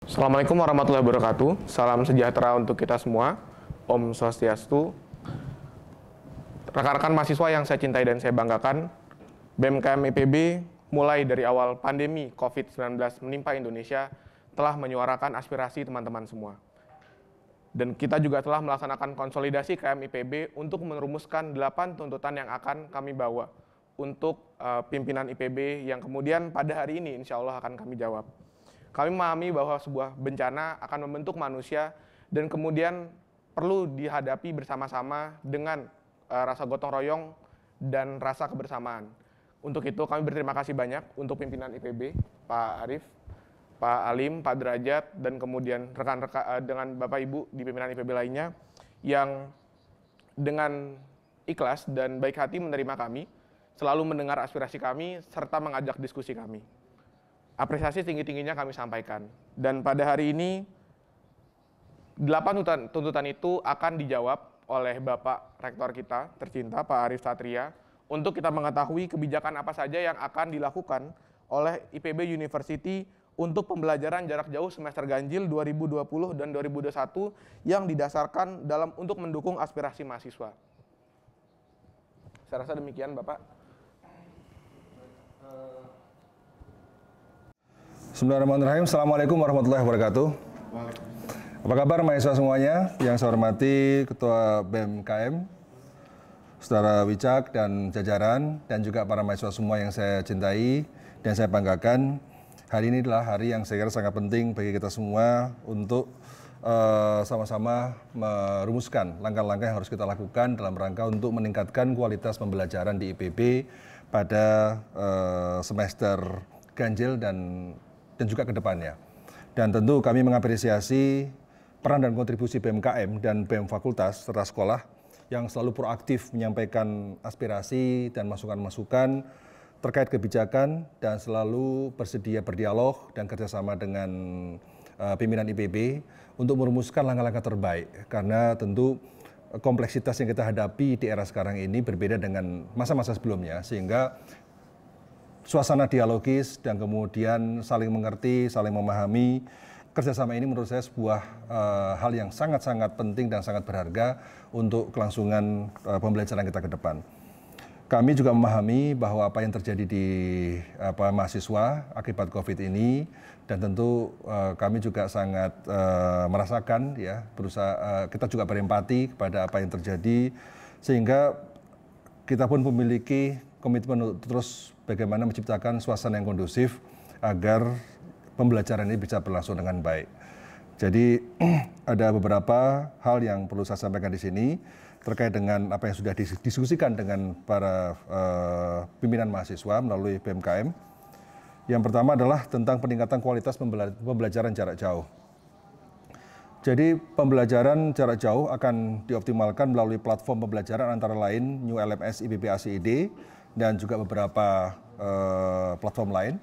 Assalamualaikum warahmatullahi wabarakatuh. Salam sejahtera untuk kita semua. Om Swastiastu. Rekan-rekan mahasiswa yang saya cintai dan saya banggakan, BMKM IPB mulai dari awal pandemi COVID-19 menimpa Indonesia telah menyuarakan aspirasi teman-teman semua. Dan kita juga telah melaksanakan konsolidasi KM IPB untuk merumuskan 8 tuntutan yang akan kami bawa untuk pimpinan IPB yang kemudian pada hari ini insya Allah akan kami jawab. Kami memahami bahwa sebuah bencana akan membentuk manusia dan kemudian perlu dihadapi bersama-sama dengan rasa gotong royong dan rasa kebersamaan. Untuk itu kami berterima kasih banyak untuk pimpinan IPB, Pak Arief, Pak Alim, Pak Derajat, dan kemudian rekan-rekan dengan Bapak Ibu di pimpinan IPB lainnya yang dengan ikhlas dan baik hati menerima kami, selalu mendengar aspirasi kami, serta mengajak diskusi kami. Apresiasi tinggi-tingginya kami sampaikan. Dan pada hari ini, 8 tuntutan itu akan dijawab oleh Bapak Rektor kita tercinta, Pak Arief Satria, untuk kita mengetahui kebijakan apa saja yang akan dilakukan oleh IPB University untuk pembelajaran jarak jauh semester ganjil 2020 dan 2021 yang didasarkan untuk mendukung aspirasi mahasiswa. Saya rasa demikian, Bapak. Bismillahirrahmanirrahim. Assalamualaikum warahmatullahi wabarakatuh. Apa kabar mahasiswa semuanya? Yang saya hormati Ketua BMKM, Saudara Wicak dan jajaran, dan juga para mahasiswa semua yang saya cintai dan saya banggakan. Hari ini adalah hari yang saya kira sangat penting bagi kita semua untuk sama-sama merumuskan langkah-langkah yang harus kita lakukan dalam rangka untuk meningkatkan kualitas pembelajaran di IPB pada semester ganjil dan juga ke depannya. Dan tentu kami mengapresiasi peran dan kontribusi BMKM dan BEM Fakultas serta sekolah yang selalu proaktif menyampaikan aspirasi dan masukan-masukan terkait kebijakan dan selalu bersedia berdialog dan kerjasama dengan pimpinan IPB untuk merumuskan langkah-langkah terbaik. Karena tentu kompleksitas yang kita hadapi di era sekarang ini berbeda dengan masa-masa sebelumnya, sehingga suasana dialogis dan kemudian saling mengerti, saling memahami, kerjasama ini menurut saya sebuah hal yang sangat-sangat penting dan sangat berharga untuk kelangsungan pembelajaran kita ke depan. Kami juga memahami bahwa apa yang terjadi di mahasiswa akibat COVID ini, dan tentu kami juga sangat merasakan, ya, kita juga berempati kepada apa yang terjadi, sehingga kita pun memiliki komitmen untuk terus bagaimana menciptakan suasana yang kondusif agar pembelajaran ini bisa berlangsung dengan baik. Jadi ada beberapa hal yang perlu saya sampaikan di sini terkait dengan apa yang sudah didiskusikan dengan para pimpinan mahasiswa melalui BMKM. Yang pertama adalah tentang peningkatan kualitas pembelajaran jarak jauh. Jadi pembelajaran jarak jauh akan dioptimalkan melalui platform pembelajaran antara lain New LMS IPB ACID dan juga beberapa platform lain.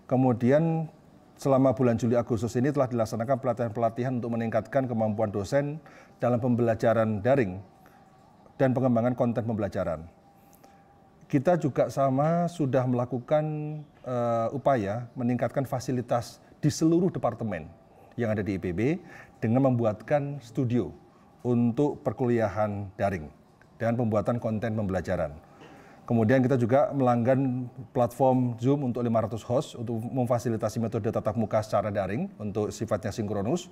Kemudian selama bulan Juli Agustus ini telah dilaksanakan pelatihan-pelatihan untuk meningkatkan kemampuan dosen dalam pembelajaran daring dan pengembangan konten pembelajaran. Kita juga sama sudah melakukan upaya meningkatkan fasilitas di seluruh departemen yang ada di IPB dengan membuatkan studio untuk perkuliahan daring dan pembuatan konten pembelajaran. Kemudian kita juga melanggan platform Zoom untuk 500 host untuk memfasilitasi metode tatap muka secara daring untuk sifatnya sinkronus,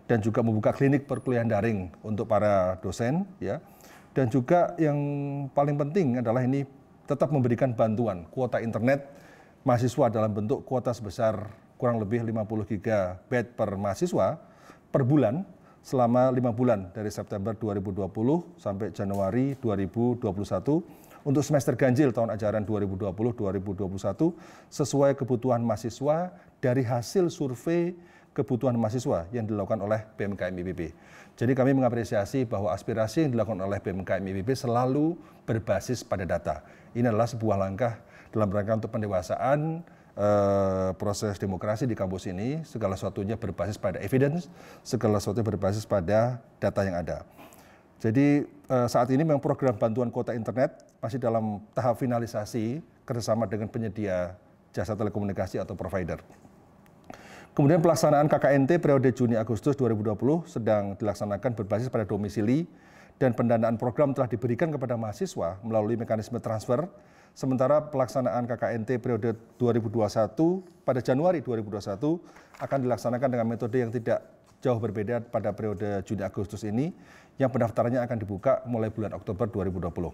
dan juga membuka klinik perkuliahan daring untuk para dosen, ya. Dan juga yang paling penting adalah ini tetap memberikan bantuan kuota internet mahasiswa dalam bentuk kuota sebesar kurang lebih 50 GB per mahasiswa per bulan selama 5 bulan dari September 2020 sampai Januari 2021 untuk semester ganjil tahun ajaran 2020-2021 sesuai kebutuhan mahasiswa dari hasil survei kebutuhan mahasiswa yang dilakukan oleh BMKM IPB. Jadi kami mengapresiasi bahwa aspirasi yang dilakukan oleh BMKM IPB selalu berbasis pada data. Ini adalah sebuah langkah dalam rangka untuk pendewasaan proses demokrasi di kampus ini, segala sesuatunya berbasis pada evidence, segala sesuatunya berbasis pada data yang ada. Jadi saat ini memang program bantuan kuota internet masih dalam tahap finalisasi kerjasama dengan penyedia jasa telekomunikasi atau provider. Kemudian pelaksanaan KKNT periode Juni-Agustus 2020 sedang dilaksanakan berbasis pada domisili dan pendanaan program telah diberikan kepada mahasiswa melalui mekanisme transfer. Sementara pelaksanaan KKNT periode 2021 pada Januari 2021 akan dilaksanakan dengan metode yang tidak jauh berbeda pada periode Juni-Agustus ini, yang pendaftarannya akan dibuka mulai bulan Oktober 2020.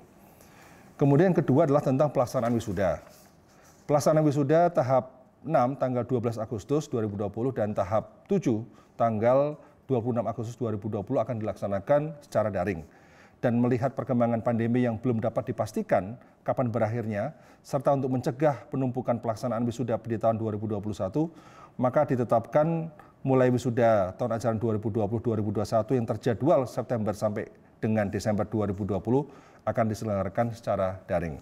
Kemudian yang kedua adalah tentang pelaksanaan wisuda. Pelaksanaan wisuda tahap 6 tanggal 12 Agustus 2020 dan tahap 7 tanggal 26 Agustus 2020 akan dilaksanakan secara daring. Dan melihat perkembangan pandemi yang belum dapat dipastikan kapan berakhirnya, serta untuk mencegah penumpukan pelaksanaan wisuda di tahun 2021, maka ditetapkan mulai wisuda tahun ajaran 2020-2021 yang terjadwal September sampai dengan Desember 2020 akan diselenggarakan secara daring.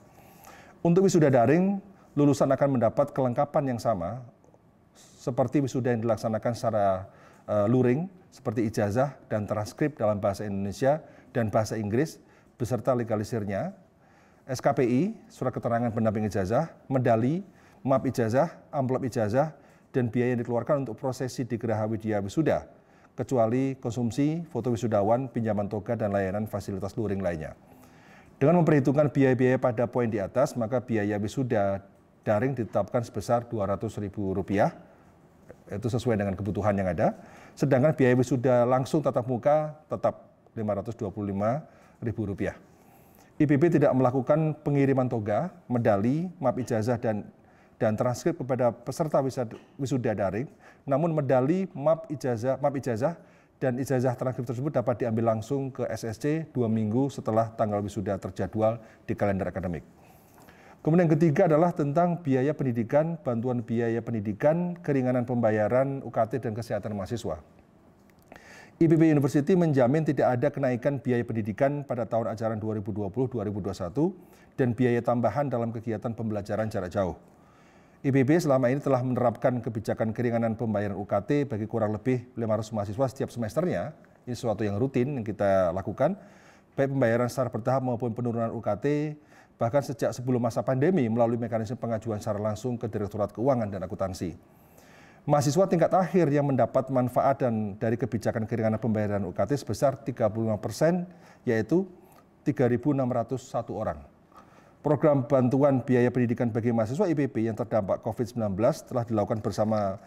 Untuk wisuda daring, lulusan akan mendapat kelengkapan yang sama seperti wisuda yang dilaksanakan secara luring, seperti ijazah dan transkrip dalam bahasa Indonesia dan bahasa Inggris beserta legalisirnya, SKPI, surat keterangan pendamping ijazah, medali, map ijazah, amplop ijazah, dan biaya yang dikeluarkan untuk prosesi di Geraha Widya Wisuda, kecuali konsumsi, foto wisudawan, pinjaman toga, dan layanan fasilitas luring lainnya. Dengan memperhitungkan biaya-biaya pada poin di atas, maka biaya wisuda daring ditetapkan sebesar Rp200.000, itu sesuai dengan kebutuhan yang ada. Sedangkan biaya wisuda langsung tatap muka tetap Rp525.000. IPB tidak melakukan pengiriman toga, medali, map ijazah dan transkrip kepada peserta wisuda daring, namun medali, map ijazah dan ijazah transkrip tersebut dapat diambil langsung ke SSC 2 minggu setelah tanggal wisuda terjadwal di kalender akademik. Kemudian yang ketiga adalah tentang biaya pendidikan, bantuan biaya pendidikan, keringanan pembayaran UKT dan kesehatan mahasiswa. IPB University menjamin tidak ada kenaikan biaya pendidikan pada tahun ajaran 2020-2021 dan biaya tambahan dalam kegiatan pembelajaran jarak jauh. IPB selama ini telah menerapkan kebijakan keringanan pembayaran UKT bagi kurang lebih 500 mahasiswa setiap semesternya. Ini sesuatu yang rutin yang kita lakukan, baik pembayaran secara bertahap maupun penurunan UKT, bahkan sejak sebelum masa pandemi melalui mekanisme pengajuan secara langsung ke Direktorat Keuangan dan Akuntansi. Mahasiswa tingkat akhir yang mendapat manfaat dari kebijakan keringanan pembayaran UKT sebesar 35%, yaitu 3.601 orang. Program bantuan biaya pendidikan bagi mahasiswa IPB yang terdampak COVID-19 telah dilakukan bersama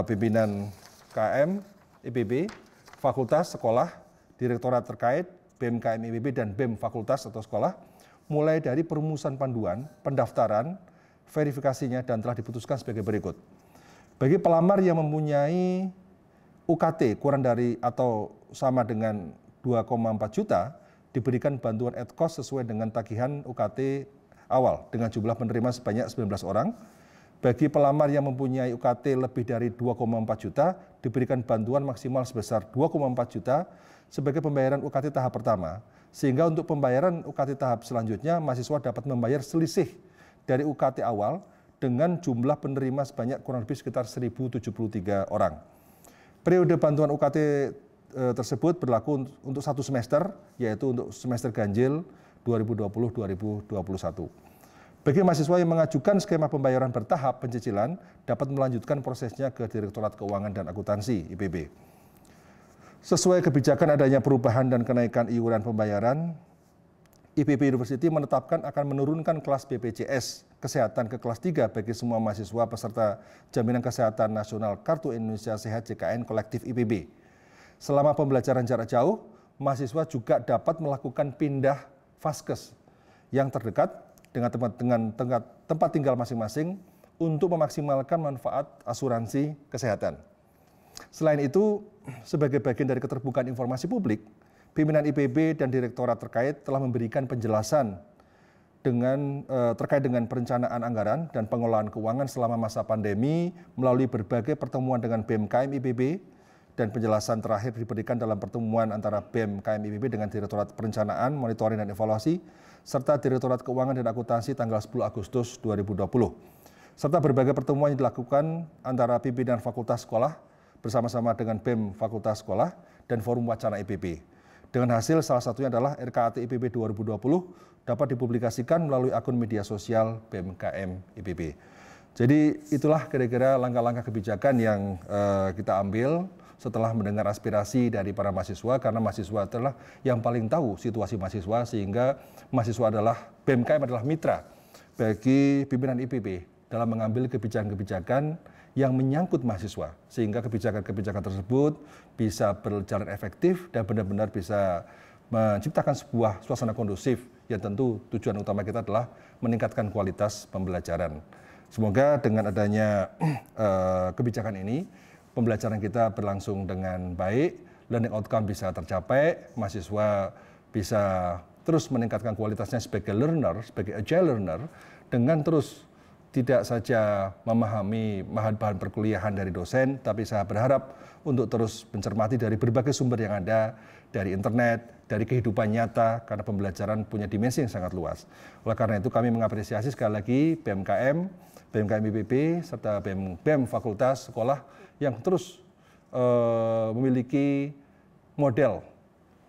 pimpinan KM, IPB, fakultas, sekolah, direktorat terkait, BEM KM IPB, dan BEM fakultas atau sekolah, mulai dari perumusan panduan, pendaftaran, verifikasinya, dan telah diputuskan sebagai berikut. Bagi pelamar yang mempunyai UKT kurang dari atau sama dengan 2,4 juta, diberikan bantuan ad-cost sesuai dengan tagihan UKT awal dengan jumlah penerima sebanyak 19 orang. Bagi pelamar yang mempunyai UKT lebih dari 2,4 juta, diberikan bantuan maksimal sebesar 2,4 juta sebagai pembayaran UKT tahap pertama. Sehingga untuk pembayaran UKT tahap selanjutnya, mahasiswa dapat membayar selisih dari UKT awal dengan jumlah penerima sebanyak kurang lebih sekitar 1.073 orang. Periode bantuan UKT tersebut berlaku untuk 1 semester, yaitu untuk semester ganjil 2020-2021. Bagi mahasiswa yang mengajukan skema pembayaran bertahap pencicilan, dapat melanjutkan prosesnya ke Direktorat Keuangan dan Akuntansi IPB. Sesuai kebijakan adanya perubahan dan kenaikan iuran pembayaran, IPB University menetapkan akan menurunkan kelas BPJS Kesehatan ke kelas 3 bagi semua mahasiswa peserta Jaminan Kesehatan Nasional Kartu Indonesia Sehat JKN Kolektif IPB. Selama pembelajaran jarak jauh, mahasiswa juga dapat melakukan pindah vaskes yang terdekat dengan tempat tinggal masing-masing untuk memaksimalkan manfaat asuransi kesehatan. Selain itu, sebagai bagian dari keterbukaan informasi publik, pimpinan IPB dan direktorat terkait telah memberikan penjelasan terkait dengan perencanaan anggaran dan pengelolaan keuangan selama masa pandemi melalui berbagai pertemuan dengan BEM KM IPB, dan penjelasan terakhir diberikan dalam pertemuan antara BEM KM IPB dengan Direktorat Perencanaan, Monitoring, dan Evaluasi, serta Direktorat Keuangan dan Akuntansi tanggal 10 Agustus 2020. Serta berbagai pertemuan yang dilakukan antara pimpinan fakultas sekolah bersama-sama dengan BEM Fakultas Sekolah dan Forum Wacana IPB. Dengan hasil salah satunya adalah RKAT IPB 2020 dapat dipublikasikan melalui akun media sosial BEM KM IPB. Jadi itulah kira-kira langkah-langkah kebijakan yang kita ambil setelah mendengar aspirasi dari para mahasiswa, karena mahasiswa adalah yang paling tahu situasi mahasiswa, sehingga mahasiswa adalah, BMKM adalah mitra bagi pimpinan IPB dalam mengambil kebijakan-kebijakan yang menyangkut mahasiswa, sehingga kebijakan-kebijakan tersebut bisa berjalan efektif dan benar-benar bisa menciptakan sebuah suasana kondusif yang tentu tujuan utama kita adalah meningkatkan kualitas pembelajaran. Semoga dengan adanya kebijakan ini, pembelajaran kita berlangsung dengan baik, learning outcome bisa tercapai, mahasiswa bisa terus meningkatkan kualitasnya sebagai learner, sebagai agile learner, dengan terus tidak saja memahami bahan-bahan perkuliahan dari dosen, tapi saya berharap untuk terus mencermati dari berbagai sumber yang ada, dari internet, dari kehidupan nyata, karena pembelajaran punya dimensi yang sangat luas. Oleh karena itu kami mengapresiasi sekali lagi BMKM IPB, serta BEM Fakultas Sekolah yang terus memiliki model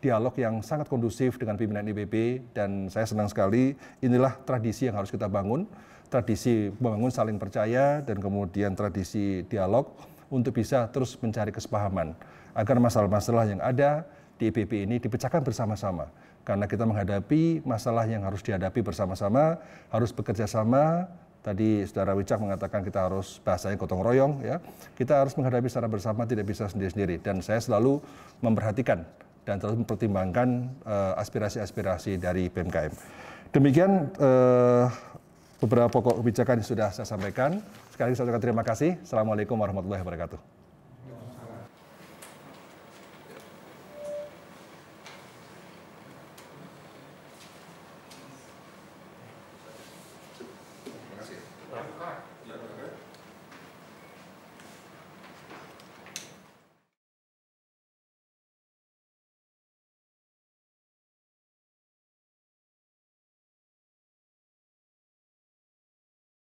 dialog yang sangat kondusif dengan pimpinan IPB, dan saya senang sekali inilah tradisi yang harus kita bangun, tradisi membangun saling percaya dan kemudian tradisi dialog untuk bisa terus mencari kesepahaman agar masalah-masalah yang ada di IPB ini dipecahkan bersama-sama, karena kita menghadapi masalah yang harus dihadapi bersama-sama, harus bekerja sama. Tadi Saudara Wicak mengatakan kita harus bahasanya gotong royong, ya. Kita harus menghadapi secara bersama, tidak bisa sendiri-sendiri. Dan saya selalu memperhatikan dan terus mempertimbangkan aspirasi-aspirasi dari BMKM. Demikian beberapa pokok kebijakan yang sudah saya sampaikan. Sekali lagi saya ucapkan terima kasih. Assalamualaikum warahmatullahi wabarakatuh.